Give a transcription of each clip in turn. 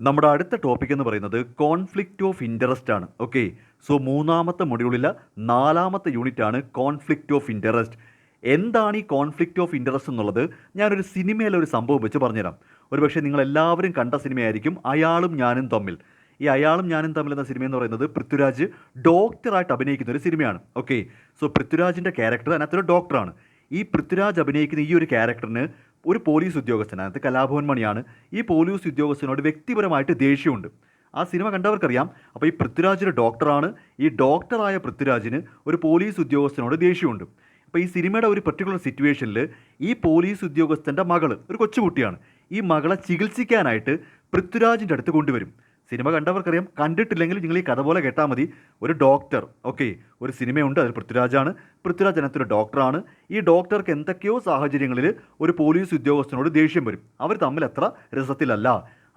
നമ്മുടെ അടുത്ത ടോപ്പിക് എന്ന് പറയുന്നത് കോൺഫ്ലിക്റ്റ് ഓഫ് ഇൻട്രസ്റ്റ് ആണ്. ഓക്കെ, സോ മൂന്നാമത്തെ മൊഡ്യൂളിലെ നാലാമത്തെ യൂണിറ്റ് ആണ് കോൺഫ്ലിക്റ്റ് ഓഫ് ഇൻട്രസ്റ്റ്. എന്താണ് ഈ കോൺഫ്ലിക്റ്റ് ഓഫ് ഇൻട്രസ്റ്റ് എന്നുള്ളത് ഞാനൊരു സിനിമയിലെ ഒരു സംഭവം വെച്ച് പറഞ്ഞുതരാം. ഒരുപക്ഷെ നിങ്ങൾ എല്ലാവരും കണ്ട സിനിമയായിരിക്കും അയാളും ഞാനും തമ്മിൽ. ഈ അയാളും ഞാനും തമ്മിൽ എന്ന സിനിമ എന്ന് പറയുന്നത് പൃഥ്വിരാജ് ഡോക്ടറായിട്ട് അഭിനയിക്കുന്ന ഒരു സിനിമയാണ്. ഓക്കെ, സോ പൃഥ്വിരാജിൻ്റെ ക്യാരക്ടർ അതിനകത്തൊരു ഡോക്ടറാണ്. ഈ പൃഥ്വിരാജ് അഭിനയിക്കുന്ന ഈ ഒരു ക്യാരക്ടറിന് ഒരു പോലീസ് ഉദ്യോഗസ്ഥൻ, അതിനകത്ത് കലാഭവൻ മണിയാണ്, ഈ പോലീസ് ഉദ്യോഗസ്ഥനോട് വ്യക്തിപരമായിട്ട് ദേഷ്യമുണ്ട്. ആ സിനിമ കണ്ടവർക്കറിയാം. അപ്പോൾ ഈ പൃഥ്വിരാജ് ഡോക്ടറാണ്. ഈ ഡോക്ടറായ പൃഥ്വിരാജിന് ഒരു പോലീസ് ഉദ്യോഗസ്ഥനോട് ദേഷ്യമുണ്ട്. അപ്പോൾ ഈ സിനിമയുടെ ഒരു പെർട്ടിക്കുലർ സിറ്റുവേഷനിൽ ഈ പോലീസ് ഉദ്യോഗസ്ഥൻ്റെ മകൾ ഒരു കൊച്ചുകുട്ടിയാണ്. ഈ മകളെ ചികിത്സിക്കാനായിട്ട് പൃഥ്വിരാജിൻ്റെ അടുത്ത് കൊണ്ടുവരും. സിനിമ കണ്ടവർക്കറിയാം, കണ്ടിട്ടില്ലെങ്കിൽ നിങ്ങൾ ഈ കഥ പോലെ കേട്ടാൽ മതി. ഒരു ഡോക്ടർ, ഓക്കെ, ഒരു സിനിമയുണ്ട്, അതിൽ പൃഥ്വിരാജാണ്. പൃഥ്വിരാജ് അതിനകത്തൊരു ഡോക്ടറാണ്. ഈ ഡോക്ടർക്ക് എന്തൊക്കെയോ സാഹചര്യങ്ങളിൽ ഒരു പോലീസ് ഉദ്യോഗസ്ഥനോട് ദേഷ്യം വരും. അവർ തമ്മിൽ അത്ര രസത്തിലല്ല.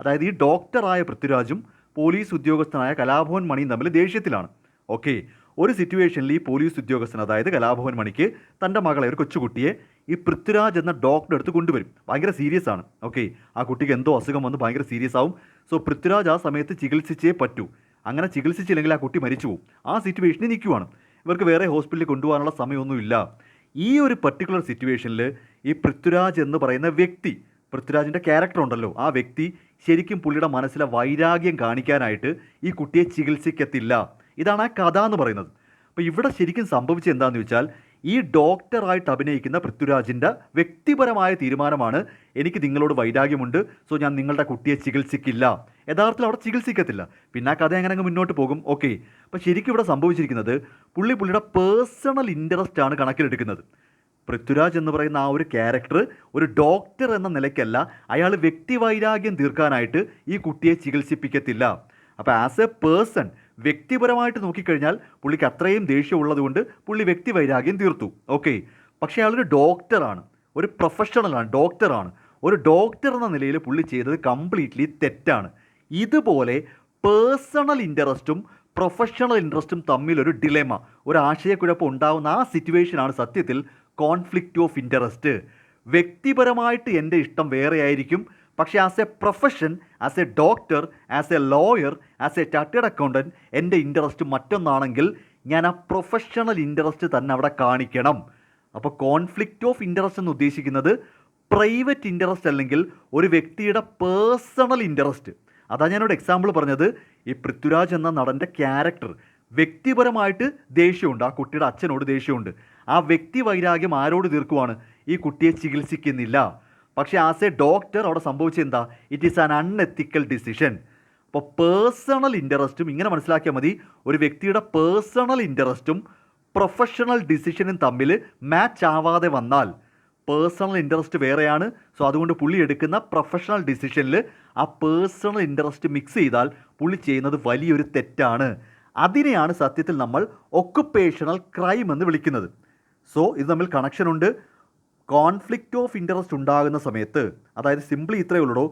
അതായത് ഈ ഡോക്ടറായ പൃഥ്വിരാജും പോലീസ് ഉദ്യോഗസ്ഥനായ കലാഭവൻ മണിയും തമ്മിൽ ദേഷ്യത്തിലാണ്. ഓക്കെ, ഒരു സിറ്റുവേഷനിൽ ഈ പോലീസ് ഉദ്യോഗസ്ഥൻ, അതായത് കലാഭവൻ മണിക്ക് തൻ്റെ മകളെ, ഒരു കൊച്ചുകുട്ടിയെ, ഈ പൃഥ്വിരാജ് എന്ന ഡോക്ടറെ അടുത്ത് കൊണ്ടുവരും. ഭയങ്കര സീരിയസ് ആണ്. ഓക്കെ, ആ കുട്ടിക്ക് എന്തോ അസുഖം വന്ന് ഭയങ്കര സീരിയസ് ആവും. സോ പൃഥ്വിരാജ് ആ സമയത്ത് ചികിത്സിച്ചേ പറ്റൂ. അങ്ങനെ ചികിത്സിച്ചില്ലെങ്കിൽ ആ കുട്ടി മരിച്ചു പോകും. ആ സിറ്റുവേഷനിൽ നിൽക്കുവാണ്. ഇവർക്ക് വേറെ ഹോസ്പിറ്റലിൽ കൊണ്ടുപോകാനുള്ള സമയമൊന്നുമില്ല. ഈ ഒരു പർട്ടിക്കുലർ സിറ്റുവേഷനിൽ ഈ പൃഥ്വിരാജ് എന്ന് പറയുന്ന വ്യക്തി, പൃഥ്വിരാജിൻ്റെ ക്യാരക്ടർ ഉണ്ടല്ലോ, ആ വ്യക്തി ശരിക്കും പുള്ളിയുടെ മനസ്സിലെ വൈരാഗ്യം കാണിക്കാനായിട്ട് ഈ കുട്ടിയെ ചികിത്സിക്കത്തില്ല. ഇതാണ് ആ കഥ എന്ന് പറയുന്നത്. അപ്പോൾ ഇവിടെ ശരിക്കും സംഭവിച്ചത് എന്താണെന്ന് വെച്ചാൽ, ഈ ഡോക്ടറായിട്ട് അഭിനയിക്കുന്ന പൃഥ്വിരാജിൻ്റെ വ്യക്തിപരമായ തീരുമാനമാണ്, എനിക്ക് നിങ്ങളോട് വൈരാഗ്യമുണ്ട്, സോ ഞാൻ നിങ്ങളുടെ കുട്ടിയെ ചികിത്സിക്കില്ല. യഥാർത്ഥത്തിൽ അവിടെ ചികിത്സിക്കത്തില്ല. പിന്നെ ആ കഥ എങ്ങനെ അങ്ങ് മുന്നോട്ട് പോകും. ഓക്കെ, അപ്പോൾ ശരിക്കും ഇവിടെ സംഭവിച്ചിരിക്കുന്നത്, പുള്ളിയുടെ പേഴ്സണൽ ഇൻട്രസ്റ്റ് ആണ് കണക്കിലെടുക്കുന്നത്. പൃഥ്വിരാജ് എന്ന് പറയുന്ന ആ ഒരു ക്യാരക്ടർ ഒരു ഡോക്ടർ എന്ന നിലയ്ക്കല്ല, അയാൾ വ്യക്തിവൈരാഗ്യം തീർക്കാനായിട്ട് ഈ കുട്ടിയെ ചികിത്സിപ്പിക്കത്തില്ല. അപ്പോൾ ആസ് എ പേഴ്സൺ, വ്യക്തിപരമായിട്ട് നോക്കിക്കഴിഞ്ഞാൽ പുള്ളിക്ക് അത്രയും ദേഷ്യമുള്ളത് കൊണ്ട് പുള്ളി വ്യക്തിവൈരാഗ്യം തീർത്തു. ഓക്കെ, പക്ഷേ അയാളൊരു ഡോക്ടറാണ്, ഒരു പ്രൊഫഷണലാണ്, ഡോക്ടറാണ്. ഒരു ഡോക്ടർ എന്ന നിലയിൽ പുള്ളി ചെയ്തത് കംപ്ലീറ്റ്ലി തെറ്റാണ്. ഇതുപോലെ പേഴ്സണൽ ഇൻട്രസ്റ്റും പ്രൊഫഷണൽ ഇൻട്രസ്റ്റും തമ്മിലൊരു ഡിലെമ, ഒരു ആശയക്കുഴപ്പം ഉണ്ടാകുന്ന ആ സിറ്റുവേഷനാണ് സത്യത്തിൽ കോൺഫ്ലിക്റ്റ് ഓഫ് ഇൻട്രസ്റ്റ്. വ്യക്തിപരമായിട്ട് എൻ്റെ ഇഷ്ടം വേറെ ആയിരിക്കും, പക്ഷേ as A profession, as A doctor, as A lawyer, as A chartered accountant എൻ്റെ ഇൻട്രസ്റ്റ് മറ്റൊന്നാണെങ്കിൽ ഞാൻ ആ പ്രൊഫഷണൽ ഇൻട്രസ്റ്റ് തന്നെ അവിടെ കാണിക്കണം. അപ്പോൾ കോൺഫ്ലിക്റ്റ് ഓഫ് ഇൻട്രസ്റ്റ് എന്ന് ഉദ്ദേശിക്കുന്നത് പ്രൈവറ്റ് ഇൻട്രസ്റ്റ് അല്ലെങ്കിൽ ഒരു വ്യക്തിയുടെ പേഴ്സണൽ ഇൻട്രസ്റ്റ്. അതാ ഞാനൊരു എക്സാമ്പിൾ പറഞ്ഞത്. ഈ പൃഥ്വിരാജ് എന്ന നടൻ്റെ ക്യാരക്ടർ വ്യക്തിപരമായിട്ട് ദേഷ്യമുണ്ട്, ആ കുട്ടിയുടെ അച്ഛനോട് ദേഷ്യമുണ്ട്. ആ വ്യക്തി വൈരാഗ്യം ആരോട് തീർക്കുവാണ്? ഈ കുട്ടിയെ ചികിത്സിക്കുന്നില്ല. പക്ഷേ ആസ് എ ഡോക്ടർ അവിടെ സംഭവിച്ചത് എന്താ? It is an unethical decision. അപ്പോൾ പേഴ്സണൽ ഇൻട്രസ്റ്റും ഇങ്ങനെ മനസ്സിലാക്കിയാൽ മതി, ഒരു വ്യക്തിയുടെ പേഴ്സണൽ ഇൻട്രസ്റ്റും പ്രൊഫഷണൽ ഡിസിഷനും തമ്മിൽ മാച്ച് ആവാതെ വന്നാൽ, പേഴ്സണൽ ഇൻട്രസ്റ്റ് വേറെയാണ്, സോ അതുകൊണ്ട് പുള്ളി എടുക്കുന്ന പ്രൊഫഷണൽ ഡിസിഷനിൽ ആ പേഴ്സണൽ ഇൻട്രസ്റ്റ് മിക്സ് ചെയ്താൽ പുള്ളി ചെയ്യുന്നത് വലിയൊരു തെറ്റാണ്. അതിനെയാണ് സത്യത്തിൽ നമ്മൾ ഒക്കുപ്പേഷണൽ ക്രൈം എന്ന് വിളിക്കുന്നത്. സോ ഇത് തമ്മിൽ കണക്ഷനുണ്ട്. കോൺഫ്ലിക്റ്റ് ഓഫ് ഇൻട്രസ്റ്റ് ഉണ്ടാകുന്ന സമയത്ത്, അതായത് സിംപ്ലി ഇത്രയേ ഉള്ളൂ,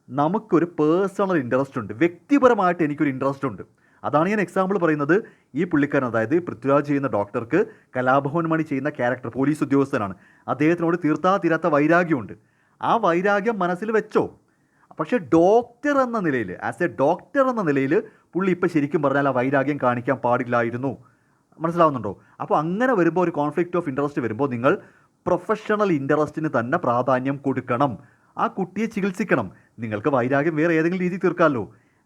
നമുക്കൊരു പേഴ്സണൽ ഇൻട്രസ്റ്റ് ഉണ്ട്, വ്യക്തിപരമായിട്ട് എനിക്കൊരു ഇൻട്രസ്റ്റ് ഉണ്ട്. അതാണ് ഞാൻ എക്സാമ്പിൾ പറയുന്നത്. ഈ പുള്ളിക്കാരൻ, അതായത് പൃഥ്വിരാജ് ചെയ്യുന്ന ഡോക്ടർക്ക് കലാഭവൻ മണി ചെയ്യുന്ന ക്യാരക്ടർ പോലീസ് ഉദ്യോഗസ്ഥനാണ്. അദ്ദേഹത്തിനോട് തീർത്താ വൈരാഗ്യമുണ്ട്. ആ വൈരാഗ്യം മനസ്സിൽ വെച്ചോ. പക്ഷേ ഡോക്ടർ എന്ന നിലയിൽ, ആസ് എ ഡോക്ടർ എന്ന നിലയിൽ പുള്ളി ഇപ്പോൾ ശരിക്കും പറഞ്ഞാൽ ആ വൈരാഗ്യം കാണിക്കാൻ പാടില്ലായിരുന്നു. മനസ്സിലാവുന്നുണ്ടോ? അപ്പോൾ അങ്ങനെ വരുമ്പോൾ, ഒരു കോൺഫ്ലിക്റ്റ് ഓഫ് ഇൻട്രസ്റ്റ് വരുമ്പോൾ, നിങ്ങൾ പ്രൊഫഷണൽ ഇൻട്രസ്റ്റിന് തന്നെ പ്രാധാന്യം കൊടുക്കണം. ആ കുട്ടിയെ ചികിത്സിക്കണം. നിങ്ങൾക്ക് വൈരാഗ്യം വേറെ ഏതെങ്കിലും രീതി തീർക്കാമല്ലോ.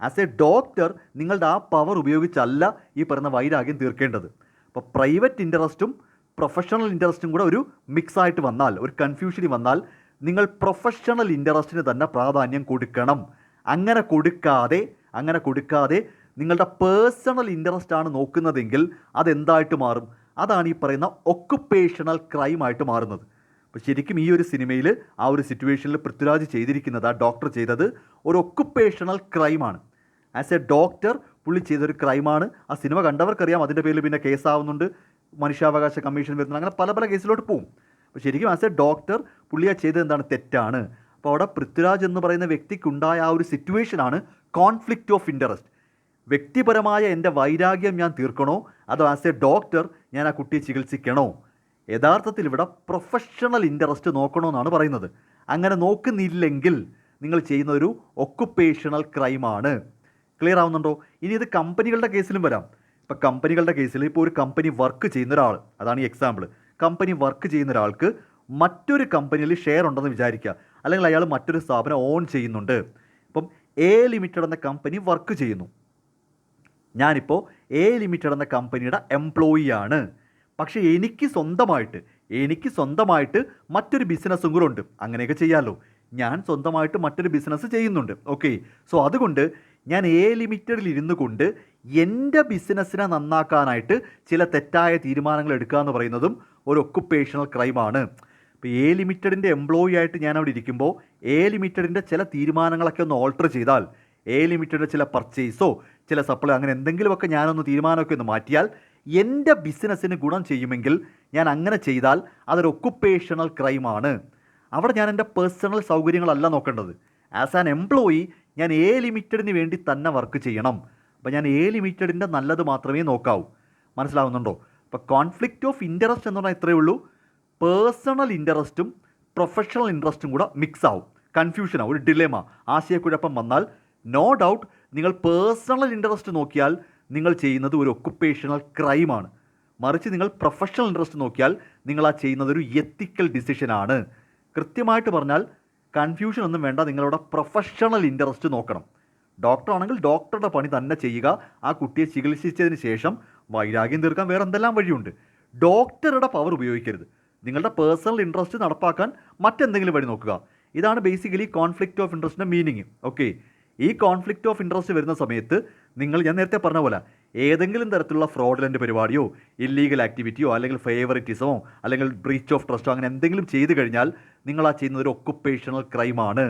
ആസ് എ ഡോക്ടർ നിങ്ങളുടെ ആ പവർ ഉപയോഗിച്ചല്ല ഈ പറയുന്ന വൈരാഗ്യം തീർക്കേണ്ടത്. അപ്പോൾ പ്രൈവറ്റ് ഇൻട്രസ്റ്റും പ്രൊഫഷണൽ ഇൻട്രസ്റ്റും കൂടെ ഒരു മിക്സായിട്ട് വന്നാൽ, ഒരു കൺഫ്യൂഷനി വന്നാൽ, നിങ്ങൾ പ്രൊഫഷണൽ ഇൻട്രസ്റ്റിന് തന്നെ പ്രാധാന്യം കൊടുക്കണം. അങ്ങനെ കൊടുക്കാതെ നിങ്ങളുടെ പേഴ്സണൽ ഇൻട്രസ്റ്റ് ആണ് നോക്കുന്നതെങ്കിൽ അതെന്തായിട്ട് മാറും? അതാണ് ഈ പറയുന്ന ഒക്കുപ്പേഷണൽ ക്രൈമായിട്ട് മാറുന്നത്. അപ്പോൾ ശരിക്കും ഈ ഒരു സിനിമയിൽ ആ ഒരു സിറ്റുവേഷനിൽ പൃഥ്വിരാജ് ചെയ്തിരിക്കുന്നത്, ആ ഡോക്ടർ ചെയ്തത് ഒരു ഒക്കുപ്പേഷണൽ ക്രൈമാണ്. ആസ് എ ഡോക്ടർ പുള്ളി ചെയ്തൊരു ക്രൈമാണ്. ആ സിനിമ കണ്ടവർക്കറിയാം. അതിൻ്റെ പേരിൽ പിന്നെ കേസാവുന്നുണ്ട്, മനുഷ്യാവകാശ കമ്മീഷൻ വരുന്നുണ്ട്, അങ്ങനെ പല കേസിലോട്ട് പോകും. അപ്പോൾ ശരിക്കും ആസ് എ ഡോക്ടർ പുള്ളിയെ ചെയ്തത് എന്താണ്? തെറ്റാണ്. അപ്പോൾ അവിടെ പൃഥ്വിരാജ് എന്ന് പറയുന്ന വ്യക്തിക്കുണ്ടായ ആ ഒരു സിറ്റുവേഷനാണ് കോൺഫ്ലിക്റ്റ് ഓഫ് ഇൻട്രസ്റ്റ്. വ്യക്തിപരമായ എൻ്റെ വൈരാഗ്യം ഞാൻ തീർക്കണോ, അതോ ആസ് എ ഡോക്ടർ ഞാൻ ആ കുട്ടിയെ ചികിത്സിക്കണോ? യഥാർത്ഥത്തിൽ ഇവിടെ പ്രൊഫഷണൽ ഇൻട്രസ്റ്റ് നോക്കണമെന്നാണ് പറയുന്നത്. അങ്ങനെ നോക്കുന്നില്ലെങ്കിൽ നിങ്ങൾ ചെയ്യുന്ന ഒരു ഒക്കുപ്പേഷണൽ ക്രൈമാണ്. ക്ലിയർ ആവുന്നുണ്ടോ? ഇനി ഇത് കമ്പനികളുടെ കേസിലും വരാം. ഇപ്പോൾ കമ്പനികളുടെ കേസിൽ ഇപ്പോൾ ഒരു കമ്പനി വർക്ക് ചെയ്യുന്ന ഒരാൾ, അതാണ് ഈ എക്സാമ്പിൾ. കമ്പനി വർക്ക് ചെയ്യുന്ന ഒരാൾക്ക് മറ്റൊരു കമ്പനിയിൽ ഷെയർ ഉണ്ടെന്ന് വിചാരിക്കുക, അല്ലെങ്കിൽ അയാൾ മറ്റൊരു സ്ഥാപനം ഓൺ ചെയ്യുന്നുണ്ട്. ഇപ്പം എ ലിമിറ്റഡ് എന്ന കമ്പനി വർക്ക് ചെയ്യുന്നു. ഞാനിപ്പോൾ എ ലിമിറ്റഡ് എന്ന കമ്പനിയുടെ എംപ്ലോയിയാണ്. പക്ഷേ എനിക്ക് സ്വന്തമായിട്ട് മറ്റൊരു ബിസിനസ്സും കൂടെ ഉണ്ട്. അങ്ങനെയൊക്കെ ചെയ്യാമല്ലോ. ഞാൻ സ്വന്തമായിട്ട് മറ്റൊരു ബിസിനസ് ചെയ്യുന്നുണ്ട്. ഓക്കെ, സോ അതുകൊണ്ട് ഞാൻ എ ലിമിറ്റഡിൽ ഇരുന്നു കൊണ്ട് എൻ്റെ ബിസിനസ്സിനെ നന്നാക്കാനായിട്ട് ചില തെറ്റായ തീരുമാനങ്ങൾ എടുക്കുക എന്ന് പറയുന്നതും ഒരു ഒക്കുപ്പേഷണൽ ക്രൈമാണ്. ഇപ്പോൾ എ ലിമിറ്റഡിൻ്റെ എംപ്ലോയി ആയിട്ട് ഞാൻ അവിടെ ഇരിക്കുമ്പോൾ എ ലിമിറ്റഡിൻ്റെ ചില തീരുമാനങ്ങളൊക്കെ ഒന്ന് ഓൾട്ടർ ചെയ്താൽ, എ ലിമിറ്റഡിൻ്റെ ചില പർച്ചേസോ ചില സപ്ലൈ അങ്ങനെ എന്തെങ്കിലുമൊക്കെ ഞാനൊന്ന് തീരുമാനമൊക്കെ ഒന്ന് മാറ്റിയാൽ എൻ്റെ ബിസിനസ്സിന് ഗുണം ചെയ്യുമെങ്കിൽ ഞാൻ അങ്ങനെ ചെയ്താൽ അതൊരു ഒക്കുപ്പേഷണൽ ക്രൈമാണ്. അവിടെ ഞാൻ എൻ്റെ പേഴ്സണൽ സൗകര്യങ്ങളല്ല നോക്കേണ്ടത്. ആസ് ആൻ എംപ്ലോയി ഞാൻ എ ലിമിറ്റഡിന് വേണ്ടി തന്നെ വർക്ക് ചെയ്യണം. അപ്പോൾ ഞാൻ എ ലിമിറ്റഡിൻ്റെ നല്ലത് മാത്രമേ നോക്കാവൂ. മനസ്സിലാവുന്നുണ്ടോ? അപ്പോൾ കോൺഫ്ലിക്റ്റ് ഓഫ് ഇൻട്രസ്റ്റ് എന്ന് പറഞ്ഞാൽ ഇത്രയേ ഉള്ളൂ. പേഴ്സണൽ ഇൻട്രസ്റ്റും പ്രൊഫഷണൽ ഇൻട്രസ്റ്റും കൂടെ മിക്സ് ആവും, കൺഫ്യൂഷനാവും, ഒരു ഡിലേമ, ആശയക്കുഴപ്പം വന്നാൽ നോ ഡൗട്ട് നിങ്ങൾ പേഴ്സണൽ ഇൻട്രസ്റ്റ് നോക്കിയാൽ നിങ്ങൾ ചെയ്യുന്നത് ഒരു ഒക്കുപ്പേഷണൽ ക്രൈമാണ്. മറിച്ച് നിങ്ങൾ പ്രൊഫഷണൽ ഇൻട്രസ്റ്റ് നോക്കിയാൽ നിങ്ങൾ ആ ചെയ്യുന്നത് ഒരു എത്തിക്കൽ ഡിസിഷനാണ്. കൃത്യമായിട്ട് പറഞ്ഞാൽ കൺഫ്യൂഷൻ ഒന്നും വേണ്ട, നിങ്ങളുടെ പ്രൊഫഷണൽ ഇൻട്രസ്റ്റ് നോക്കണം. ഡോക്ടറാണെങ്കിൽ ഡോക്ടറുടെ പണി തന്നെ ചെയ്യുക. ആ കുട്ടിയെ ചികിത്സിച്ചതിന് ശേഷം വൈരാഗ്യം തീർക്കാൻ വേറെ എന്തെല്ലാം വഴിയുണ്ട്. ഡോക്ടറുടെ പവർ ഉപയോഗിക്കരുത്. നിങ്ങളുടെ പേഴ്സണൽ ഇൻട്രസ്റ്റ് നടപ്പാക്കാൻ മറ്റെന്തെങ്കിലും വഴി നോക്കുക. ഇതാണ് ബേസിക്കലി കോൺഫ്ലിക്റ്റ് ഓഫ് ഇൻട്രസ്റ്റിൻ്റെ മീനിങ്. ഓക്കെ, ഈ കോൺഫ്ലിക്റ്റ് ഓഫ് ഇൻട്രസ്റ്റ് വരുന്ന സമയത്ത് ഞാൻ നേരത്തെ പറഞ്ഞ പോലെ ഏതെങ്കിലും തരത്തിലുള്ള ഫ്രോഡുലൻ്റ് പരിപാടിയോ ഇല്ലീഗൽ ആക്ടിവിറ്റിയോ അല്ലെങ്കിൽ ഫേവറിറ്റിസമോ അല്ലെങ്കിൽ ബ്രീച്ച് ഓഫ് ട്രസ്റ്റോ അങ്ങനെ എന്തെങ്കിലും ചെയ്തു കഴിഞ്ഞാൽ നിങ്ങൾ ആ ചെയ്യുന്നത് ഒരു ഒക്കുപ്പേഷണൽ ക്രൈമാണ്.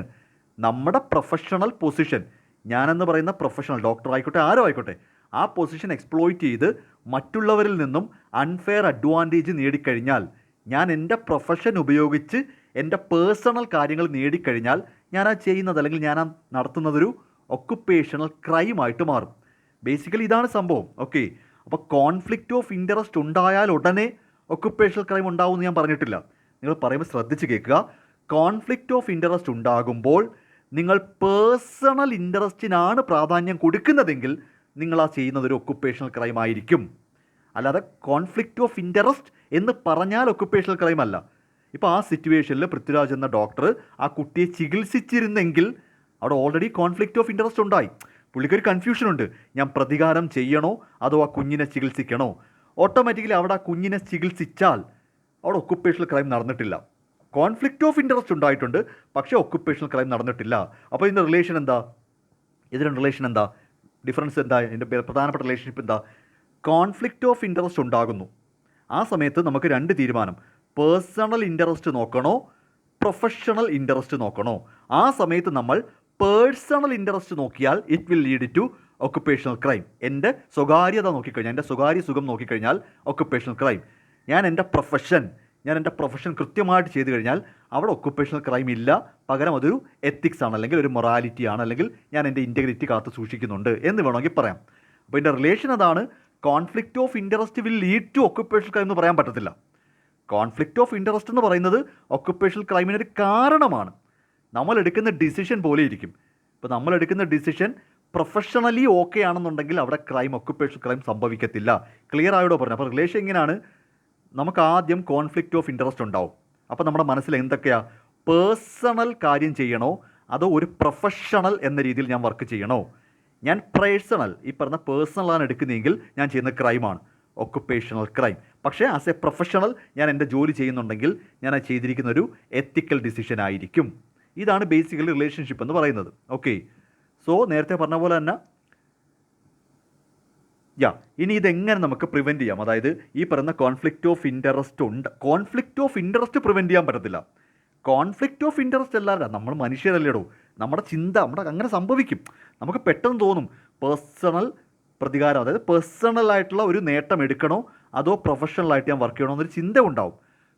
നമ്മുടെ പ്രൊഫഷണൽ പൊസിഷൻ, ഞാനെന്ന് പറയുന്ന പ്രൊഫഷണൽ ഡോക്ടർ ആയിക്കോട്ടെ ആരോ ആയിക്കോട്ടെ, ആ പൊസിഷൻ എക്സ്പ്ലോയിറ്റ് ചെയ്ത് മറ്റുള്ളവരിൽ നിന്നും അൺഫെയർ അഡ്വാൻറ്റേജ് നേടിക്കഴിഞ്ഞാൽ, ഞാൻ എൻ്റെ പ്രൊഫഷൻ ഉപയോഗിച്ച് എൻ്റെ പേഴ്സണൽ കാര്യങ്ങൾ നേടിക്കഴിഞ്ഞാൽ ഞാൻ ആ ചെയ്യുന്നത് അല്ലെങ്കിൽ ഞാൻ ആ നടത്തുന്നതൊരു ഒക്കുപ്പേഷണൽ ക്രൈമായിട്ട് മാറും. ബേസിക്കലി ഇതാണ് സംഭവം. ഓക്കെ, അപ്പോൾ കോൺഫ്ലിക്റ്റ് ഓഫ് ഇൻട്രസ്റ്റ് ഉണ്ടായാൽ ഉടനെ ഒക്കുപ്പേഷണൽ ക്രൈം ഉണ്ടാവുമെന്ന് ഞാൻ പറഞ്ഞിട്ടില്ല. നിങ്ങൾ പറയുമ്പോൾ ശ്രദ്ധിച്ച് കേൾക്കുക. കോൺഫ്ലിക്റ്റ് ഓഫ് ഇൻട്രസ്റ്റ് ഉണ്ടാകുമ്പോൾ നിങ്ങൾ പേഴ്സണൽ ഇൻട്രസ്റ്റിനാണ് പ്രാധാന്യം കൊടുക്കുന്നതെങ്കിൽ നിങ്ങൾ ആ ചെയ്യുന്നത് ഒരു ഒക്കുപ്പേഷണൽ ക്രൈം ആയിരിക്കും. അല്ലാതെ കോൺഫ്ലിക്റ്റ് ഓഫ് ഇൻട്രസ്റ്റ് എന്ന് പറഞ്ഞാൽ ഒക്കുപ്പേഷണൽ ക്രൈം അല്ല. ഇപ്പോൾ ആ സിറ്റുവേഷനിൽ പൃഥ്വിരാജ് എന്ന ഡോക്ടർ ആ കുട്ടിയെ ചികിത്സിച്ചിരുന്നെങ്കിൽ അവിടെ ഓൾറെഡി കോൺഫ്ലിക്റ്റ് ഓഫ് ഇൻട്രസ്റ്റ് ഉണ്ടായി. പുള്ളിക്കൊരു കൺഫ്യൂഷനുണ്ട്, ഞാൻ പ്രതികാരം ചെയ്യണോ അതോ ആ കുഞ്ഞിനെ ചികിത്സിക്കണോ. ഓട്ടോമാറ്റിക്കലി അവിടെ ആ കുഞ്ഞിനെ ചികിത്സിച്ചാൽ അവിടെ ഒക്കുപ്പേഷണൽ ക്രൈം നടന്നിട്ടില്ല. കോൺഫ്ലിക്റ്റ് ഓഫ് ഇൻട്രസ്റ്റ് ഉണ്ടായിട്ടുണ്ട്, പക്ഷേ ഒക്കുപ്പേഷണൽ ക്രൈം നടന്നിട്ടില്ല. അപ്പോൾ ഇതിൻ്റെ റിലേഷൻ എന്താ? ഡിഫറൻസ് എന്താ? ഇതിൻ്റെ പ്രധാനപ്പെട്ട റിലേഷൻഷിപ്പ് എന്താ? കോൺഫ്ലിക്റ്റ് ഓഫ് ഇൻട്രസ്റ്റ് ഉണ്ടാകുന്നു. ആ സമയത്ത് നമുക്ക് രണ്ട് തീരുമാനം, പേഴ്സണൽ ഇൻട്രസ്റ്റ് നോക്കണോ പ്രൊഫഷണൽ ഇൻട്രസ്റ്റ് നോക്കണോ. ആ സമയത്ത് നമ്മൾ പേഴ്സണൽ ഇൻട്രസ്റ്റ് നോക്കിയാൽ it will lead to occupational crime. എൻ്റെ സ്വകാര്യത നോക്കിക്കഴിഞ്ഞാൽ, എൻ്റെ സ്വകാര്യ സുഖം നോക്കിക്കഴിഞ്ഞാൽ ഒക്കുപ്പേഷണൽ ക്രൈം. ഞാൻ എൻ്റെ പ്രൊഫഷൻ കൃത്യമായിട്ട് ചെയ്തു കഴിഞ്ഞാൽ അവിടെ ഒക്കുപ്പേഷണൽ ക്രൈം ഇല്ല. പകരം അതൊരു എത്തിക്സ് ആണ്, അല്ലെങ്കിൽ ഒരു മൊറാലിറ്റി ആണ്, അല്ലെങ്കിൽ ഞാൻ എൻ്റെ ഇൻറ്റഗ്രിറ്റി കാത്തു സൂക്ഷിക്കുന്നുണ്ട് എന്ന് വേണമെങ്കിൽ പറയാം. അപ്പോൾ ഇതിൻ്റെ റിലേഷൻ അതാണ്. Conflict of interest will lead to occupational crime എന്ന് പറയാൻ പറ്റത്തില്ല. കോൺഫ്ലിക്റ്റ് ഓഫ് ഇൻട്രസ്റ്റ് എന്ന് പറയുന്നത് ഒക്കുപ്പേഷണൽ ക്രൈമിനൊരു കാരണമാണ്. നമ്മൾ എടുക്കുന്ന ഡിസിഷൻ പോലെ ഇരിക്കും. ഇപ്പോൾ നമ്മൾ എടുക്കുന്ന ഡിസിഷൻ പ്രൊഫഷണലി ഓക്കെ ആണെന്നുണ്ടെങ്കിൽ അവിടെ ഒക്കുപ്പേഷണൽ ക്രൈം സംഭവിക്കത്തില്ല. ക്ലിയർ ആയോടോ പറഞ്ഞു? അപ്പോൾ റിലേഷൻ എങ്ങനെയാണ്? നമുക്ക് ആദ്യം കോൺഫ്ലിക്റ്റ് ഓഫ് ഇൻട്രസ്റ്റ് ഉണ്ടാവും. അപ്പോൾ നമ്മുടെ മനസ്സിൽ എന്തൊക്കെയാണ്? പേഴ്സണൽ കാര്യം ചെയ്യണോ അതോ ഒരു പ്രൊഫഷണൽ എന്ന രീതിയിൽ ഞാൻ വർക്ക് ചെയ്യണോ? ഞാൻ ഈ പറഞ്ഞ പേഴ്സണലാണ് എടുക്കുന്നതെങ്കിൽ ഞാൻ ചെയ്യുന്ന ക്രൈമാണ് ഒക്കുപ്പേഷണൽ ക്രൈം. പക്ഷേ ആസ് എ പ്രൊഫഷണൽ ഞാൻ എൻ്റെ ജോലി ചെയ്യുന്നുണ്ടെങ്കിൽ ഞാൻ ചെയ്തിരിക്കുന്ന ഒരു എത്തിക്കൽ ഡിസിഷൻ ആയിരിക്കും. ഇതാണ് ബേസിക്കലി റിലേഷൻഷിപ്പ് എന്ന് പറയുന്നത്. ഓക്കെ, സോ നേരത്തെ പറഞ്ഞ പോലെ തന്നെ ഇനി ഇതെങ്ങനെ നമുക്ക് പ്രിവെൻറ്റ് ചെയ്യാം? അതായത് ഈ പറയുന്ന കോൺഫ്ലിക്റ്റ് ഓഫ് ഇൻട്രസ്റ്റ് പ്രിവെൻറ്റ് ചെയ്യാൻ പറ്റത്തില്ല. കോൺഫ്ലിക്റ്റ് ഓഫ് ഇൻട്രസ്റ്റ് അല്ലാതെ നമ്മൾ മനുഷ്യരല്ലേടോ, നമ്മുടെ ചിന്ത അങ്ങനെ സംഭവിക്കും. നമുക്ക് പെട്ടെന്ന് തോന്നും പേഴ്സണൽ പ്രതികാരം, അതായത് പേഴ്സണലായിട്ടുള്ള ഒരു നേട്ടം എടുക്കണോ അതോ പ്രൊഫഷണലായിട്ട് ഞാൻ വർക്ക് ചെയ്യണോ എന്നൊരു ചിന്ത ഉണ്ടാവും.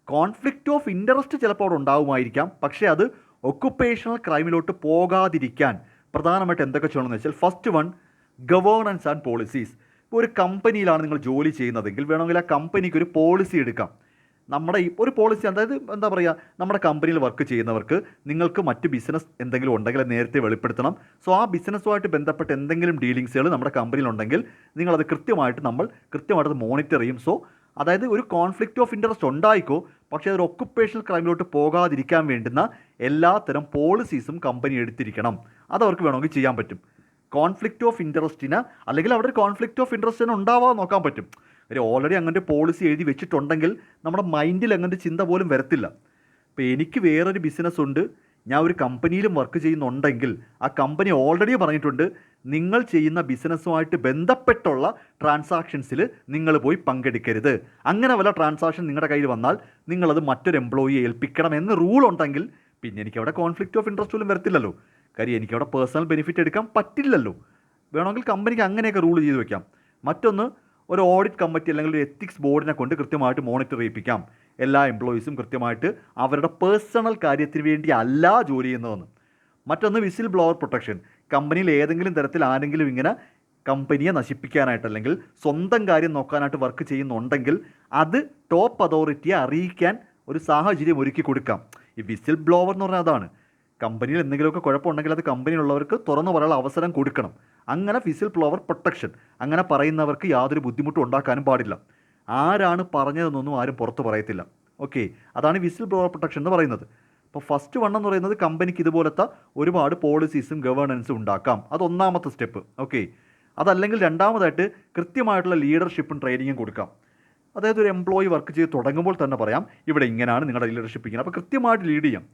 കോൺഫ്ലിക്റ്റ് ഓഫ് ഇൻട്രസ്റ്റ് ചിലപ്പോൾ അവിടെ ഉണ്ടാവുമായിരിക്കാം. പക്ഷേ അത് ഒക്കുപ്പേഷണൽ ക്രൈമിലോട്ട് പോകാതിരിക്കാൻ പ്രധാനമായിട്ട് എന്തൊക്കെ ചെയ്യണമെന്ന് വെച്ചാൽ, first one, governance and policies. ഇപ്പോൾ ഒരു കമ്പനിയിലാണ് നിങ്ങൾ ജോലി ചെയ്യുന്നതെങ്കിൽ വേണമെങ്കിൽ ആ കമ്പനിക്ക് ഒരു പോളിസി എടുക്കാം. നമ്മുടെ ഈ ഒരു പോളിസി, അതായത് എന്താ പറയുക, നമ്മുടെ കമ്പനിയിൽ വർക്ക് ചെയ്യുന്നവർക്ക് നിങ്ങൾക്ക് മറ്റ് ബിസിനസ് എന്തെങ്കിലും ഉണ്ടെങ്കിൽ അത് നേരത്തെ വെളിപ്പെടുത്തണം. സോ ആ ബിസിനസ്സുമായിട്ട് ബന്ധപ്പെട്ട് എന്തെങ്കിലും ഡീലിങ്സുകൾ നമ്മുടെ കമ്പനിയിലുണ്ടെങ്കിൽ നിങ്ങളത് കൃത്യമായിട്ട് മോണിറ്റർ ചെയ്യും. സോ അതായത് ഒരു കോൺഫ്ലിക്റ്റ് ഓഫ് ഇൻട്രസ്റ്റ് ഉണ്ടായിക്കോ, പക്ഷേ അതൊരു ഒക്കുപ്പേഷണൽ ക്രൈമിലോട്ട് പോകാതിരിക്കാൻ വേണ്ടുന്ന എല്ലാത്തരം പോളിസീസും കമ്പനി എടുത്തിരിക്കണം. അതവർക്ക് വേണമെങ്കിൽ ചെയ്യാൻ പറ്റും. കോൺഫ്ലിക്റ്റ് ഓഫ് ഇൻട്രസ്റ്റിന് അല്ലെങ്കിൽ അവിടെ ഒരു കോൺഫ്ലിക്റ്റ് ഓഫ് ഇൻട്രസ്റ്റിന് ഉണ്ടാവാതെ നോക്കാൻ പറ്റും. ഒരു ഓൾറെഡി അങ്ങനത്തെ പോളിസി എഴുതി വെച്ചിട്ടുണ്ടെങ്കിൽ നമ്മുടെ മൈൻഡിൽ അങ്ങനത്തെ ചിന്ത പോലും വരത്തില്ല. ഇപ്പോൾ എനിക്ക് വേറൊരു ബിസിനസ് ഉണ്ട്, ഞാൻ ഒരു കമ്പനിയിലും വർക്ക് ചെയ്യുന്നുണ്ടെങ്കിൽ ആ കമ്പനി ഓൾറെഡി പറഞ്ഞിട്ടുണ്ട് നിങ്ങൾ ചെയ്യുന്ന ബിസിനസ്സുമായിട്ട് ബന്ധപ്പെട്ടുള്ള ട്രാൻസാക്ഷൻസിൽ നിങ്ങൾ പോയി പങ്കെടുക്കരുത്. അങ്ങനെ വല്ല ട്രാൻസാക്ഷൻ നിങ്ങളുടെ കയ്യിൽ വന്നാൽ നിങ്ങളത് മറ്റൊരു എംപ്ലോയിയെ ഏൽപ്പിക്കണം എന്ന് റൂൾ ഉണ്ടെങ്കിൽ പിന്നെ എനിക്കവിടെ കോൺഫ്ലിക്റ്റ് ഓഫ് ഇൻട്രസ്റ്റ് പോലും വരത്തില്ലല്ലോ. കാര്യം എനിക്കവിടെ പേഴ്സണൽ ബെനിഫിറ്റ് എടുക്കാൻ പറ്റില്ലല്ലോ. വേണമെങ്കിൽ കമ്പനിക്ക് അങ്ങനെയൊക്കെ റൂൾ ചെയ്ത് വെക്കാം. മറ്റൊന്ന്, ഒരു ഓഡിറ്റ് കമ്മിറ്റി അല്ലെങ്കിൽ ഒരു എത്തിക്സ് ബോർഡിനെ കൊണ്ട് കൃത്യമായിട്ട് മോണിറ്റർ ചെയ്യിപ്പിക്കാം. എല്ലാ എംപ്ലോയീസും കൃത്യമായിട്ട് അവരുടെ പേഴ്സണൽ കാര്യത്തിന് വേണ്ടി അല്ല ജോലി ചെയ്യുന്നതെന്ന്. മറ്റൊന്ന്, വിസിൽ ബ്ലോവർ പ്രൊട്ടക്ഷൻ. കമ്പനിയിൽ ഏതെങ്കിലും തരത്തിൽ ആരെങ്കിലും ഇങ്ങനെ കമ്പനിയെ നശിപ്പിക്കാനായിട്ട് അല്ലെങ്കിൽ സ്വന്തം കാര്യം നോക്കാനായിട്ട് വർക്ക് ചെയ്യുന്നുണ്ടെങ്കിൽ അത് ടോപ്പ് അതോറിറ്റിയെ അറിയിക്കാൻ ഒരു സാഹചര്യം ഒരുക്കി കൊടുക്കാം. ഈ വിസിൽ ബ്ലോവർ എന്ന് പറഞ്ഞാൽ അതാണ്. കമ്പനിയിൽ എന്തെങ്കിലുമൊക്കെ കുഴപ്പമുണ്ടെങ്കിൽ അത് കമ്പനിയിലുള്ളവർക്ക് തുറന്നു പറയാനുള്ള അവസരം കൊടുക്കണം. അങ്ങനെ വിസിൽ ബ്ലോവർ പ്രൊട്ടക്ഷൻ. അങ്ങനെ പറയുന്നവർക്ക് യാതൊരു ബുദ്ധിമുട്ടും ഉണ്ടാക്കാനും പാടില്ല. ആരാണ് പറഞ്ഞതെന്നൊന്നും ആരും പുറത്ത് പറയത്തില്ല. ഓക്കെ, അതാണ് വിസിൽ ബ്ലോവർ പ്രൊട്ടക്ഷൻ എന്ന് പറയുന്നത്. അപ്പോൾ ഫസ്റ്റ് വൺ എന്ന് പറയുന്നത് കമ്പനിക്ക് ഇതുപോലത്തെ ഒരുപാട് പോളിസീസും ഗവേണൻസും ഉണ്ടാക്കാം. അതൊന്നാമത്തെ സ്റ്റെപ്പ്. ഓക്കെ, അതല്ലെങ്കിൽ രണ്ടാമതായിട്ട് കൃത്യമായിട്ടുള്ള ലീഡർഷിപ്പും ട്രെയിനിങ്ങും കൊടുക്കാം. അതായത് ഒരു എംപ്ലോയി വർക്ക് ചെയ്ത് തുടങ്ങുമ്പോൾ തന്നെ പറയാം ഇവിടെ ഇങ്ങനെയാണ് നിങ്ങളുടെ ലീഡർഷിപ്പ് ഇങ്ങനെ. അപ്പോൾ കൃത്യമായിട്ട് ലീഡ് ചെയ്യാം.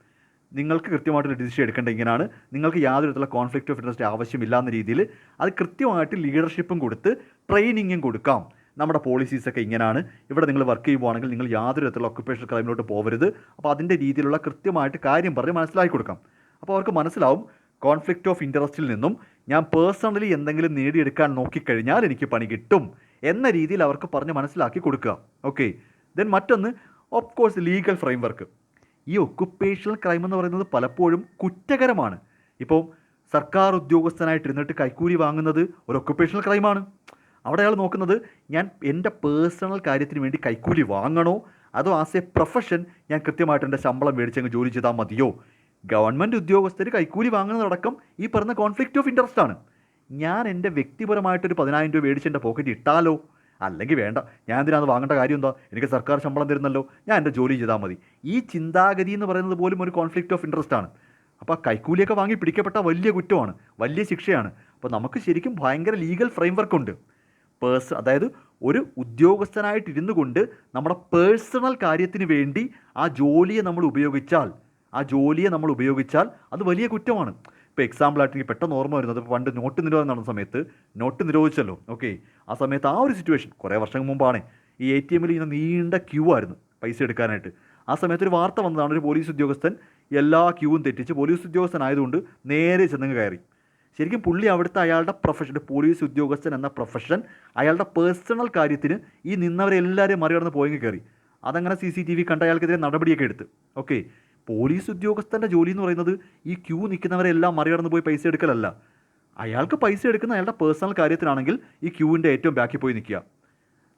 നിങ്ങൾക്ക് കൃത്യമായിട്ട് ഡിസിഷൻ എടുക്കേണ്ട ഇങ്ങനെയാണ്, നിങ്ങൾക്ക് യാതൊരു തരത്തിലുള്ള കോൺഫ്ലിക്റ്റ് ഓഫ് ഇൻട്രസ്റ്റ് ആവശ്യമില്ലാന്ന രീതിയിൽ അത് കൃത്യമായിട്ട് ലീഡർഷിപ്പും കൊടുത്ത് ട്രെയിനിങ്ങും കൊടുക്കാം. നമ്മുടെ പോളിസീസൊക്കെ ഇങ്ങനെയാണ്, ഇവിടെ നിങ്ങൾ വർക്ക് ചെയ്യുവാണെങ്കിൽ നിങ്ങൾ യാതൊരു തരത്തിലുള്ള ഒക്കുപ്പേഷണൽ ക്രൈമിലോട്ട് പോകരുത്. അപ്പോൾ അതിൻ്റെ രീതിയിലുള്ള കൃത്യമായിട്ട് കാര്യം പറഞ്ഞ് മനസ്സിലാക്കി കൊടുക്കാം. അപ്പോൾ അവർക്ക് മനസ്സിലാവും കോൺഫ്ലിക്റ്റ് ഓഫ് ഇൻട്രസ്റ്റിൽ നിന്നും ഞാൻ പേഴ്സണലി എന്തെങ്കിലും നേടിയെടുക്കാൻ നോക്കിക്കഴിഞ്ഞാൽ എനിക്ക് പണി കിട്ടും എന്ന രീതിയിൽ അവർക്ക് പറഞ്ഞ് മനസ്സിലാക്കി കൊടുക്കുക. ഓക്കെ, ദെൻ മറ്റൊന്ന്, of course legal frame work. ഈ ഒക്കുപ്പേഷണൽ ക്രൈം എന്ന് പറയുന്നത് പലപ്പോഴും കുറ്റകരമാണ്. ഇപ്പോൾ സർക്കാർ ഉദ്യോഗസ്ഥനായിട്ടിരുന്നിട്ട് കൈക്കൂലി വാങ്ങുന്നത് ഒരു ഒക്കുപ്പേഷണൽ ക്രൈമാണ്. അവിടെ അയാൾ നോക്കുന്നത് ഞാൻ എൻ്റെ പേഴ്സണൽ കാര്യത്തിന് വേണ്ടി കൈക്കൂലി വാങ്ങണോ അതോ ആസ് എ പ്രൊഫഷൻ ഞാൻ കൃത്യമായിട്ട് എൻ്റെ ശമ്പളം മേടിച്ചങ്ങ് ജോലി ചെയ്താൽ മതിയോ. ഗവൺമെൻറ് ഉദ്യോഗസ്ഥർ കൈക്കൂലി വാങ്ങുന്നതടക്കം ഈ പറഞ്ഞ കോൺഫ്ലിക്റ്റ് ഓഫ് ഇൻട്രസ്റ്റ് ആണ്. ഞാൻ എൻ്റെ വ്യക്തിപരമായിട്ടൊരു 10,000 രൂപ മേടിച്ച് എൻ്റെ പോക്കറ്റ് ഇട്ടാലോ, അല്ലെങ്കിൽ വേണ്ട, ഞാൻ എന്തിനാണ് വാങ്ങേണ്ട കാര്യം എന്താ, എനിക്ക് സർക്കാർ ശമ്പളം തരുന്നല്ലോ, ഞാൻ എൻ്റെ ജോലി ചെയ്താൽ മതി. ഈ ചിന്താഗതി എന്ന് പറയുന്നത് പോലും ഒരു കോൺഫ്ലിക്റ്റ് ഓഫ് ഇൻട്രസ്റ്റ് ആണ്. അപ്പോൾ കൈക്കൂലിയൊക്കെ വാങ്ങി പിടിക്കപ്പെട്ട വലിയ കുറ്റമാണ്, വലിയ ശിക്ഷയാണ്. അപ്പോൾ നമുക്ക് ശരിക്കും ഭയങ്കര ലീഗൽ ഫ്രെയിം വർക്കുണ്ട്. അതായത് ഒരു ഉദ്യോഗസ്ഥനായിട്ടിരുന്നു കൊണ്ട് നമ്മുടെ പേഴ്സണൽ കാര്യത്തിന് വേണ്ടി ആ ജോലിയെ നമ്മൾ ഉപയോഗിച്ചാൽ അത് വലിയ കുറ്റമാണ്. ഇപ്പോൾ എക്സാമ്പിളായിട്ട് എനിക്ക് പെട്ടെന്ന് ഓർമ്മ വരുന്നത്, പണ്ട് നോട്ട് നിരോധനം നടന്ന സമയത്ത് നോട്ട് നിരോധിച്ചല്ലോ. ഓക്കെ, ആ സമയത്ത് ആ ഒരു സിറ്റുവേഷൻ കുറേ വർഷങ്ങൾ മുമ്പാണ്. ഈ ATM-ൽ ഇങ്ങനെ നീണ്ട ക്യൂ ആയിരുന്നു പൈസ എടുക്കാനായിട്ട്. ആ സമയത്ത് ഒരു വാർത്ത വന്നതാണ്, ഒരു പോലീസ് ഉദ്യോഗസ്ഥൻ എല്ലാ ക്യൂവും തെറ്റിച്ച്, പോലീസ് ഉദ്യോഗസ്ഥനായതുകൊണ്ട് നേരെ ചെന്നങ്ങ് കയറി. ശരിക്കും പുള്ളി അവിടുത്തെ അയാളുടെ പ്രൊഫഷൻ, പോലീസ് ഉദ്യോഗസ്ഥൻ എന്ന പ്രൊഫഷൻ അയാളുടെ പേഴ്സണൽ കാര്യത്തിന് ഈ നിന്നവരെല്ലാവരെയും മറികടന്ന് പോയെങ്കിൽ കയറി. അതങ്ങനെ CCTV കണ്ട അയാൾക്കെതിരെ നടപടിയൊക്കെ എടുത്ത്. ഓക്കെ, പോലീസ് ഉദ്യോഗസ്ഥൻ്റെ ജോലി എന്ന് പറയുന്നത് ഈ ക്യൂ നിൽക്കുന്നവരെല്ലാം മറികടന്ന് പോയി പൈസ എടുക്കലല്ല. അയാൾക്ക് പൈസ എടുക്കുന്ന അയാളുടെ പേഴ്സണൽ കാര്യത്തിനാണെങ്കിൽ ഈ ക്യൂവിൻ്റെ ഏറ്റവും ബാക്കിൽ പോയി നിൽക്കുക.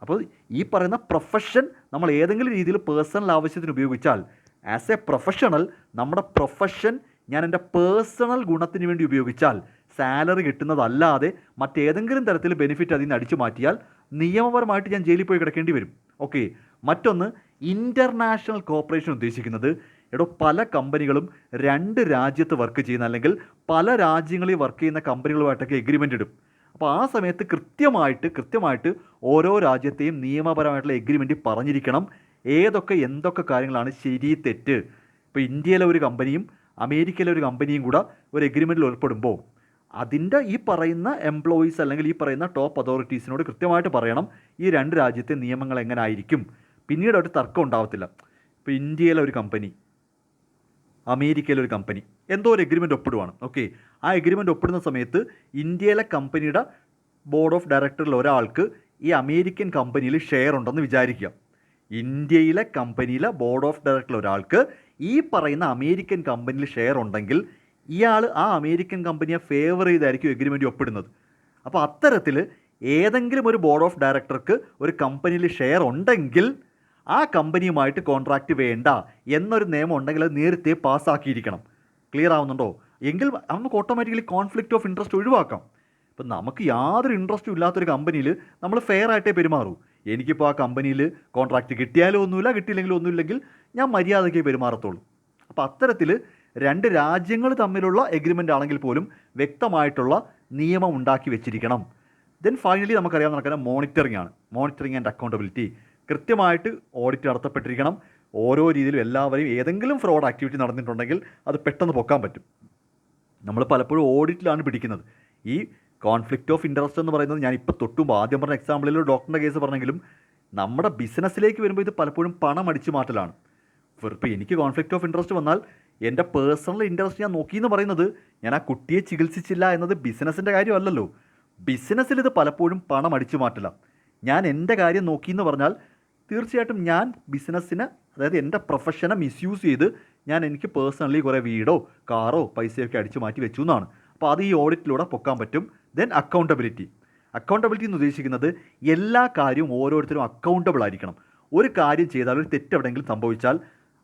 അപ്പോൾ ഈ പറയുന്ന പ്രൊഫഷൻ നമ്മൾ ഏതെങ്കിലും രീതിയിൽ പേഴ്സണൽ ആവശ്യത്തിന് ഉപയോഗിച്ചാൽ, ആസ് എ പ്രൊഫഷണൽ നമ്മുടെ പ്രൊഫഷൻ ഞാൻ എൻ്റെ പേഴ്സണൽ ഗുണത്തിന് വേണ്ടി ഉപയോഗിച്ചാൽ, സാലറി കിട്ടുന്നതല്ലാതെ മറ്റേതെങ്കിലും തരത്തിൽ ബെനിഫിറ്റ് അതിൽ നിന്ന് അടിച്ചു മാറ്റിയാൽ നിയമപരമായിട്ട് ഞാൻ ജയിലിൽ പോയി കിടക്കേണ്ടി വരും. ഓക്കെ, മറ്റൊന്ന്, ഇൻ്റർനാഷണൽ കോർപ്പറേഷൻ ഉദ്ദേശിക്കുന്നത് പല കമ്പനികളും 2 രാജ്യത്ത് വർക്ക് ചെയ്യുന്ന അല്ലെങ്കിൽ പല രാജ്യങ്ങളിൽ വർക്ക് ചെയ്യുന്ന കമ്പനികളുമായിട്ടൊക്കെ എഗ്രിമെൻ്റ് ഇടും. അപ്പോൾ ആ സമയത്ത് കൃത്യമായിട്ട് ഓരോ രാജ്യത്തെയും നിയമപരമായിട്ടുള്ള എഗ്രിമെൻറ്റ് പറഞ്ഞിരിക്കണം എന്തൊക്കെ കാര്യങ്ങളാണ് ശരി തെറ്റ്. ഇപ്പോൾ ഇന്ത്യയിലെ ഒരു കമ്പനിയും അമേരിക്കയിലെ ഒരു കമ്പനിയും കൂടെ ഒരു എഗ്രിമെൻറ്റിൽ ഏർപ്പെടുമ്പോൾ അതിൻ്റെ ഈ പറയുന്ന എംപ്ലോയീസ് അല്ലെങ്കിൽ ഈ പറയുന്ന ടോപ്പ് അതോറിറ്റീസിനോട് കൃത്യമായിട്ട് പറയണം ഈ 2 രാജ്യത്തെ നിയമങ്ങൾ എങ്ങനെ ആയിരിക്കും. പിന്നീട് ഒരു തർക്കം ഉണ്ടാവത്തില്ല. ഇപ്പോൾ ഇന്ത്യയിലെ ഒരു കമ്പനി അമേരിക്കയിലെ ഒരു കമ്പനി എന്തോ ഒരു എഗ്രിമെൻറ്റ് ഒപ്പിടുവാണ്. ഓക്കെ, ആ എഗ്രിമെൻറ്റ് ഒപ്പിടുന്ന സമയത്ത് ഇന്ത്യയിലെ കമ്പനിയുടെ ബോർഡ് ഓഫ് ഡയറക്ടറിൽ ഒരാൾക്ക് ഈ അമേരിക്കൻ കമ്പനിയിൽ ഷെയർ ഉണ്ടെന്ന് വിചാരിക്കുക. ഇന്ത്യയിലെ കമ്പനിയിലെ ബോർഡ് ഓഫ് ഡയറക്ടറിൽ ഒരാൾക്ക് ഈ പറയുന്ന അമേരിക്കൻ കമ്പനിയിൽ ഷെയർ ഉണ്ടെങ്കിൽ ഇയാൾ ആ അമേരിക്കൻ കമ്പനിയെ ഫേവർ ചെയ്തായിരിക്കും എഗ്രിമെൻറ്റ് ഒപ്പിടുന്നത്. അപ്പോൾ അത്തരത്തിൽ ഏതെങ്കിലും ഒരു ബോർഡ് ഓഫ് ഡയറക്ടർക്ക് ഒരു കമ്പനിയിൽ ഷെയർ ഉണ്ടെങ്കിൽ ആ കമ്പനിയുമായിട്ട് കോൺട്രാക്റ്റ് വേണ്ട എന്നൊരു നിയമം ഉണ്ടെങ്കിൽ അത് നേരത്തെ പാസ്സാക്കിയിരിക്കണം. ക്ലിയർ ആവുന്നുണ്ടോ? എങ്കിൽ നമുക്ക് ഓട്ടോമാറ്റിക്കലി കോൺഫ്ലിക്റ്റ് ഓഫ് ഇൻട്രസ്റ്റ് ഒഴിവാക്കാം. ഇപ്പം നമുക്ക് യാതൊരു ഇൻട്രസ്റ്റും ഇല്ലാത്തൊരു കമ്പനിയിൽ നമ്മൾ ഫെയർ ആയിട്ടേ പെരുമാറൂ. എനിക്കിപ്പോൾ ആ കമ്പനിയിൽ കോൺട്രാക്റ്റ് കിട്ടിയാലും ഒന്നുമില്ല, കിട്ടിയില്ലെങ്കിലും ഒന്നുമില്ലെങ്കിൽ ഞാൻ മര്യാദയ്ക്കേ പെരുമാറത്തുള്ളൂ. അപ്പോൾ അത്തരത്തിൽ രണ്ട് രാജ്യങ്ങൾ തമ്മിലുള്ള എഗ്രിമെൻ്റ് ആണെങ്കിൽ പോലും വ്യക്തമായിട്ടുള്ള നിയമം ഉണ്ടാക്കി വെച്ചിരിക്കണം. ദെൻ ഫൈനലി നമുക്കറിയാവുന്ന നടക്കുന്ന മോണിറ്ററിംഗ് ആണ്. Monitoring and accountability. കൃത്യമായിട്ട് ഓഡിറ്റ് നടത്തപ്പെട്ടിരിക്കണം. ഓരോ രീതിയിലും എല്ലാവരെയും ഏതെങ്കിലും ഫ്രോഡ് ആക്ടിവിറ്റി നടന്നിട്ടുണ്ടെങ്കിൽ അത് പെട്ടെന്ന് പൊക്കാൻ പറ്റും. നമ്മൾ പലപ്പോഴും ഓഡിറ്റിലാണ് പിടിക്കുന്നത്. ഈ കോൺഫ്ലിക്റ്റ് ഓഫ് ഇൻട്രസ്റ്റ് എന്ന് പറയുന്നത് ഞാനിപ്പോൾ തൊട്ടുമ്പോൾ ആദ്യം പറഞ്ഞ എക്സാമ്പിളിൽ ഒരു ഡോക്ടറിൻ്റെ കേസ് പറഞ്ഞെങ്കിലും നമ്മുടെ ബിസിനസ്സിലേക്ക് വരുമ്പോൾ ഇത് പലപ്പോഴും പണം അടിച്ചു മാറ്റലാണ്. ഇപ്പോൾ എനിക്ക് കോൺഫ്ലിക്റ്റ് ഓഫ് ഇൻട്രസ്റ്റ് വന്നാൽ എൻ്റെ പേഴ്സണൽ ഇൻട്രസ്റ്റ് ഞാൻ നോക്കിയെന്ന് പറയുന്നത് ഞാൻ ആ കുട്ടിയെ ചികിത്സിച്ചില്ല എന്നത് ബിസിനസ്സിൻ്റെ കാര്യമല്ലല്ലോ. ബിസിനസ്സിൽ ഇത് പലപ്പോഴും പണം അടിച്ചു മാറ്റില്ല. ഞാൻ എൻ്റെ കാര്യം നോക്കിയെന്ന് പറഞ്ഞാൽ തീർച്ചയായിട്ടും ഞാൻ ബിസിനസ്സിനെ, അതായത് എൻ്റെ പ്രൊഫഷനെ മിസ്യൂസ് ചെയ്ത് ഞാൻ എനിക്ക് പേഴ്സണലി കുറേ വീടോ കാറോ പൈസയൊക്കെ അടിച്ചു മാറ്റി വെച്ചു എന്നാണ്. അപ്പോൾ അത് ഈ ഓഡിറ്റിലൂടെ പൊക്കാൻ പറ്റും. Then accountability. അക്കൗണ്ടബിലിറ്റി എന്ന് ഉദ്ദേശിക്കുന്നത് എല്ലാ കാര്യവും ഓരോരുത്തരും അക്കൗണ്ടബിൾ ആയിരിക്കണം. ഒരു കാര്യം ചെയ്താൽ, ഒരു തെറ്റ് എവിടെയെങ്കിലും സംഭവിച്ചാൽ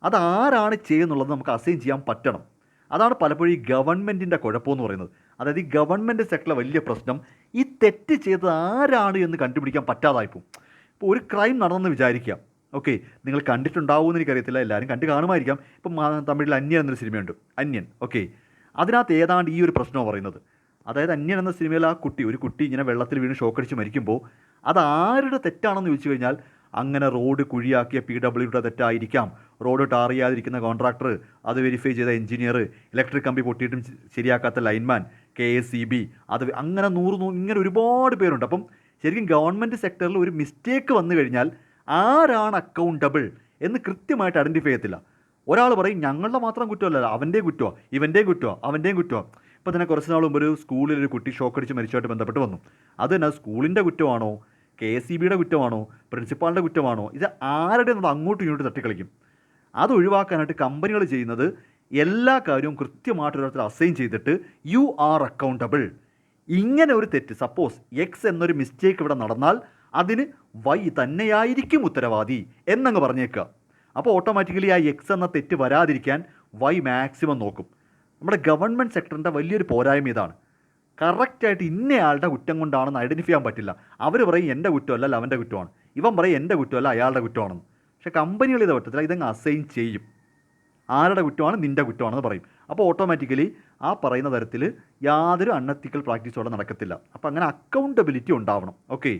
അത് ആരാണ് ചെയ്യുന്നുള്ളത് നമുക്ക് അസൈൻ ചെയ്യാൻ പറ്റണം. അതാണ് പലപ്പോഴും ഈ ഗവൺമെൻറ്റിൻ്റെ കുഴപ്പമെന്ന് പറയുന്നത്. അതായത് ഈ ഗവൺമെൻറ് സെക്ടറിലെ വലിയ പ്രശ്നം ഈ തെറ്റ് ചെയ്തത് ആരാണ് എന്ന് കണ്ടുപിടിക്കാൻ പറ്റാതായിപ്പോൾ. ഇപ്പോൾ ഒരു ക്രൈം നടന്നെന്ന് വിചാരിക്കുക. ഓക്കെ, നിങ്ങൾ കണ്ടിട്ടുണ്ടാവുമെന്ന് എനിക്കറിയത്തില്ല, എല്ലാവരും കണ്ടു കാണുമായിരിക്കാം. ഇപ്പം തമിഴിൽ അന്യൻ എന്നൊരു സിനിമയുണ്ട്, അന്യൻ. ഓക്കെ, അതിനകത്ത് ഏതാണ്ട് ഈ ഒരു പ്രശ്നമാണ് പറയുന്നത്. അതായത് അന്യൻ എന്ന സിനിമയിൽ ആ ഒരു കുട്ടി ഇങ്ങനെ വെള്ളത്തിൽ വീണ് ഷോക്കടിച്ച് മരിക്കുമ്പോൾ അത് ആരുടെ തെറ്റാണെന്ന് ചോദിച്ചു കഴിഞ്ഞാൽ അങ്ങനെ റോഡ് കുഴിയാക്കിയ PWയുടെ തെറ്റായിരിക്കാം, റോഡ് ടാർ ചെയ്യാതിരിക്കുന്ന കോൺട്രാക്ടർ, അത് വെരിഫൈ ചെയ്ത എഞ്ചിനീയർ, ഇലക്ട്രിക് കമ്പി പൊട്ടിയിട്ടും ശരിയാക്കാത്ത ലൈൻമാൻ, KSEB, അത് അങ്ങനെ ഇങ്ങനെ ഒരുപാട് പേരുണ്ട്. അപ്പം ശരിക്കും ഗവൺമെൻറ് സെക്ടറിൽ ഒരു മിസ്റ്റേക്ക് വന്നു കഴിഞ്ഞാൽ ആരാണ് അക്കൗണ്ടബിൾ എന്ന് കൃത്യമായിട്ട് ഐഡൻറ്റിഫൈ ചെയ്യത്തില്ല. ഒരാൾ പറയും ഞങ്ങളുടെ മാത്രം കുറ്റമല്ല, അവൻ്റെയും കുറ്റമോ, ഇവൻ്റെയും കുറ്റമോ, അവൻ്റെയും കുറ്റമോ. ഇപ്പോൾ തന്നെ കുറച്ച് നാൾ മുമ്പ് ഒരു സ്കൂളിലൊരു കുട്ടി ഷോക്കടിച്ച് മരിച്ചുമായിട്ട് ബന്ധപ്പെട്ട് വന്നു. അത് തന്നെ സ്കൂളിൻ്റെ കുറ്റമാണോ, KSEBയുടെ കുറ്റമാണോ, പ്രിൻസിപ്പാളിൻ്റെ കുറ്റമാണോ, ഇത് ആരുടെ നമ്മൾ അങ്ങോട്ടും ഇങ്ങോട്ടും തട്ടിക്കളിക്കും. അത് ഒഴിവാക്കാനായിട്ട് കമ്പനികൾ ചെയ്യുന്നത് എല്ലാ കാര്യവും കൃത്യമായിട്ട് ഒരിടത്തിൽ അസൈൻ ചെയ്തിട്ട് യു ആർ അക്കൗണ്ടബിൾ. ഇങ്ങനെ ഒരു തെറ്റ്, സപ്പോസ് X എന്നൊരു മിസ്റ്റേക്ക് ഇവിടെ നടന്നാൽ അതിന് Y തന്നെയായിരിക്കും ഉത്തരവാദി എന്നങ്ങ് പറഞ്ഞേക്കുക. അപ്പോൾ ഓട്ടോമാറ്റിക്കലി ആ X എന്ന തെറ്റ് വരാതിരിക്കാൻ Y മാക്സിമം നോക്കും. നമ്മുടെ ഗവൺമെൻറ് സെക്ടറിൻ്റെ വലിയൊരു പോരായ്മ ഇതാണ്. കറക്റ്റായിട്ട് ഇന്നയാളുടെ കുറ്റം കൊണ്ടാണെന്ന് ഐഡൻറ്റിഫൈ ചെയ്യാൻ പറ്റില്ല. അവർ പറയും എൻ്റെ കുറ്റമല്ല അവൻ്റെ കുറ്റമാണ്, ഇവൻ പറയും എൻ്റെ കുറ്റമല്ല അയാളുടെ കുറ്റമാണെന്ന്. പക്ഷേ കമ്പനികൾ ഇത് പറ്റത്തില്ല, ഇതങ്ങ് അസൈൻ ചെയ്യും. ആരുടെ കുറ്റമാണ്, നിൻ്റെ കുറ്റമാണെന്ന് പറയും. അപ്പോൾ ഓട്ടോമാറ്റിക്കലി ആ പറയുന്ന തരത്തിൽ യാതൊരു അൺഎത്തിക്കൽ പ്രാക്ടീസോടെ നടക്കത്തില്ല. അപ്പോൾ അങ്ങനെ അക്കൗണ്ടബിലിറ്റി ഉണ്ടാവണം. ഓക്കെ.